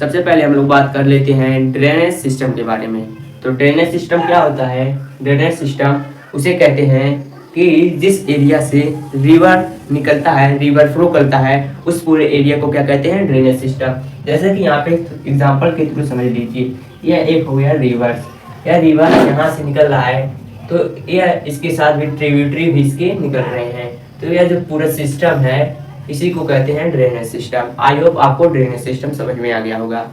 सबसे पहले हम लोग बात कर लेते हैं ड्रेनेज सिस्टम के बारे में। तो ड्रेनेज सिस्टम क्या होता है? ड्रेनेज सिस्टम उसे कहते हैं कि जिस एरिया से रिवर निकलता है, रिवर फ्लो करता है, उस पूरे एरिया को क्या कहते हैं? Drainage system. जैसे कि यहाँ पे एग्जांपल के थ्रू समझ लीजिए, यह एक हो गया रिवर। यह रिवर यहाँ से निकल रहा है, तो यह इसके साथ भी ट्रिब्यूटरी भी इसके निकल रहे हैं। तो यह जो पूरा सिस्टम है इसी को कहते हैं ड्रेनेज सिस्टम। आई होप आपको ड्रेनेज सिस्टम समझ में आ गया होगा।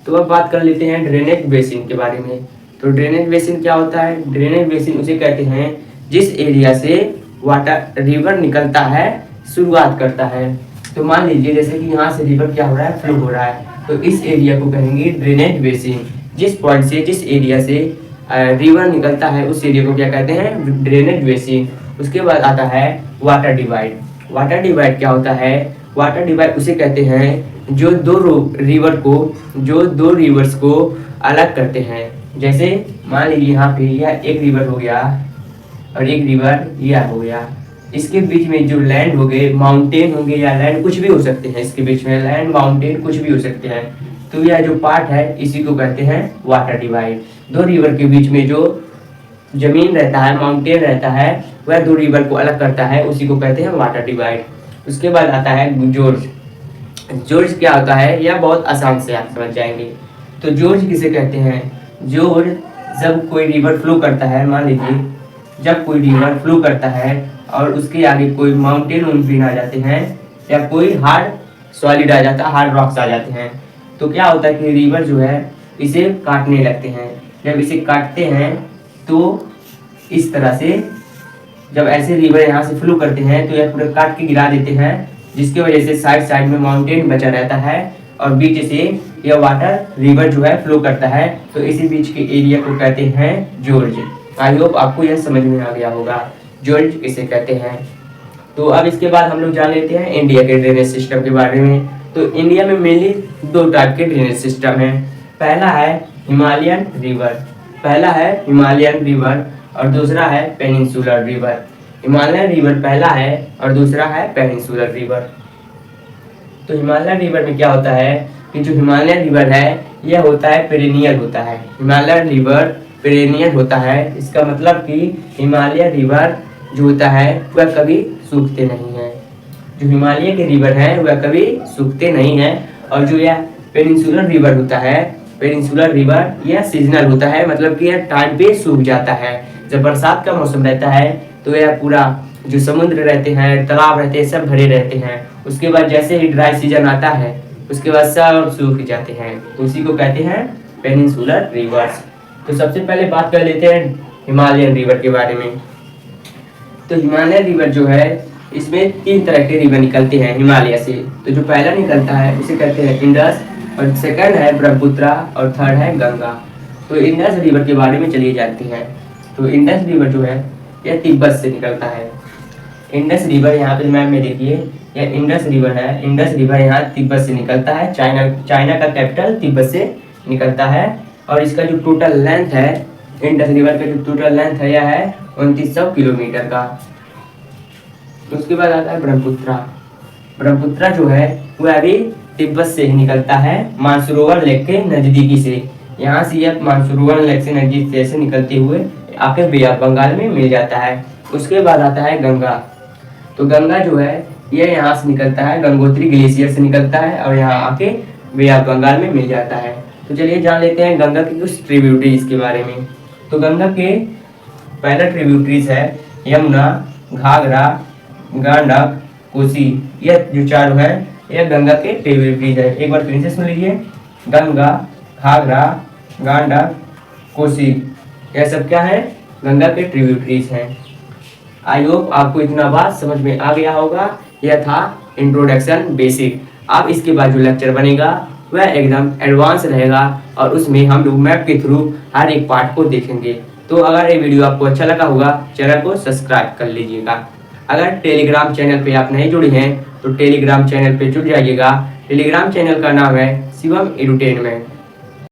तो अब बात कर लेते हैं ड्रेनेज बेसिन के बारे में। तो ड्रेनेज बेसिन क्या होता है? ड्रेनेज बेसिन उसे कहते हैं जिस एरिया से वाटर रिवर निकलता है, शुरुआत करता है। तो मान लीजिए जैसे कि यहाँ से रिवर क्या हो रहा है? फ्लो हो रहा है, तो इस एरिया को कहेंगे ड्रेनेज बेसिन। जिस पॉइंट से, जिस एरिया से रिवर निकलता है उस एरिया को क्या कहते हैं? Drainage basin. उसके बाद आता है वाटर डिवाइड। वाटर डिवाइड क्या होता है? वाटर डिवाइड उसे कहते हैं जो दो रिवर्स को अलग करते हैं। जैसे मान लीजिए यहाँ पे यह एक रिवर हो गया और एक रिवर यह हो गया। इसके बीच में जो लैंड हो गए, माउंटेन होंगे या लैंड, कुछ भी हो सकते हैं। इसके बीच में लैंड, माउंटेन कुछ भी हो सकते हैं। तो यह जो पार्ट है इसी को कहते हैं वाटर डिवाइड। दो रिवर के बीच में जो जमीन रहता है, माउंटेन रहता है, वह दो रिवर को अलग करता है, उसी को कहते हैं वाटर डिवाइड। उसके बाद आता है जोर्ज। जोर्ज क्या होता है? यह बहुत आसान से आप समझ जाएंगे। तो जोर्ज किसे कहते हैं? जोर्ज जब कोई रिवर फ्लो करता है, मान लीजिए जब कोई रिवर फ्लो करता है और उसके आगे कोई माउंटेन उनपिन आ जाते हैं या कोई हार्ड सॉलिड आ जाता है, हार्ड रॉक्स आ जाते हैं, तो क्या होता है कि रिवर जो है इसे काटने लगते हैं। जब इसे काटते हैं तो इस तरह से जब ऐसे रिवर यहाँ से फ्लो करते हैं तो यह पूरा काट के गिरा देते हैं, जिसकी वजह से साइड साइड में माउंटेन बचा रहता है और बीच से यह वाटर रिवर जो है फ्लो करता है। तो इसी बीच के एरिया को कहते हैं जोर्ज। आई होप आपको यह समझ में आ गया होगा जोर्ज किसे कहते हैं। तो अब इसके बाद हम लोग जान लेते हैं इंडिया के ड्रेनेज सिस्टम के बारे में। तो इंडिया में मेनली दो टाइप के ड्रेनेज सिस्टम है। पहला है हिमालयन रिवर और दूसरा है पेनिनसुलर रिवर। हिमालयन रिवर पहला है और दूसरा है पेनिनसुलर रिवर। तो हिमालयन रिवर में क्या होता है कि जो हिमालयन रिवर है यह होता है पेरेनियल होता है। हिमालयन रिवर पेरेनियल होता है, इसका मतलब कि हिमालय रिवर जो होता है वह कभी सूखते नहीं है। जो हिमालय के रिवर है वह कभी सूखते नहीं है। और जो यह पेनिनसुलर रिवर होता है, पेनिनसुलर रिवर यह सीजनल होता है, मतलब कि यह टाइम पे सूख जाता है। जब बरसात का मौसम रहता है तो यह पूरा जो समुद्र रहते हैं, तालाब रहते हैं, सब भरे रहते हैं। उसके बाद जैसे ही ड्राई सीजन आता है उसके बाद सब सूख जाते हैं, तो उसी को कहते हैं पेनिनसुलर रिवर्स। तो सबसे पहले बात कर लेते हैं हिमालयन रिवर के बारे में। तो हिमालयन रिवर जो है इसमें तीन तरह के रिवर निकलते हैं हिमालय से। तो जो पहला निकलता है उसे कहते हैं इंडस, और सेकंड है ब्रह्मपुत्र और थर्ड है गंगा। तो इंडस रिवर के बारे में चलिए जानते हैं। तो इंडस रिवर जो है यह तिब्बत से निकलता है। इंडस रिवर यहाँ पे मैप में देखिए, यह इंडस रिवर है। इंडस रिवर यहाँ तिब्बत से निकलता है। चाइना का कैपिटल तिब्बत से निकलता है। और इसका जो टोटल लेंथ है, इंडस रिवर का जो टोटल लेंथ है यह है 2900 किलोमीटर का। उसके बाद आता है ब्रह्मपुत्र। ब्रह्मपुत्र जो है वह अभी तिब्बत से ही निकलता है, मानसरोवर लेक के नजदीकी से। यहाँ से यह मानसरोवर लेक से नजदीक से निकलते हुए आके बे ऑफ बंगाल में मिल जाता है। उसके बाद आता है गंगा। तो गंगा जो है यह यहाँ से निकलता है, गंगोत्री ग्लेशियर से निकलता है और यहाँ आके बे ऑफ बंगाल में मिल जाता है। तो चलिए जान लेते हैं गंगा की कुछ ट्रिब्यूटरीज के बारे में। तो गंगा के पहला ट्रिब्यूटरीज है यमुना, घाघरा, गंडक, कोसी। यह जो चारों है यह गंगा के ट्रिब्यूटरीज है। एक बार फिर से सुन लीजिए, गंगा, घाघरा, गंडक, कोसी, यह सब क्या है? गंगा के ट्रिब्यूटरीज हैं। आई होप आपको इतना बात समझ में आ गया होगा। यह था इंट्रोडक्शन बेसिक। अब इसके बाद जो लेक्चर बनेगा वह एकदम एडवांस रहेगा और उसमें हम लोग मैप के थ्रू हर एक पार्ट को देखेंगे। तो अगर ये वीडियो आपको अच्छा लगा होगा चैनल को सब्सक्राइब कर लीजिएगा। अगर टेलीग्राम चैनल पे आप नहीं जुड़े हैं तो टेलीग्राम चैनल पे जुड़ जाइएगा। टेलीग्राम चैनल का नाम है शिवम एडुटेनमेंट।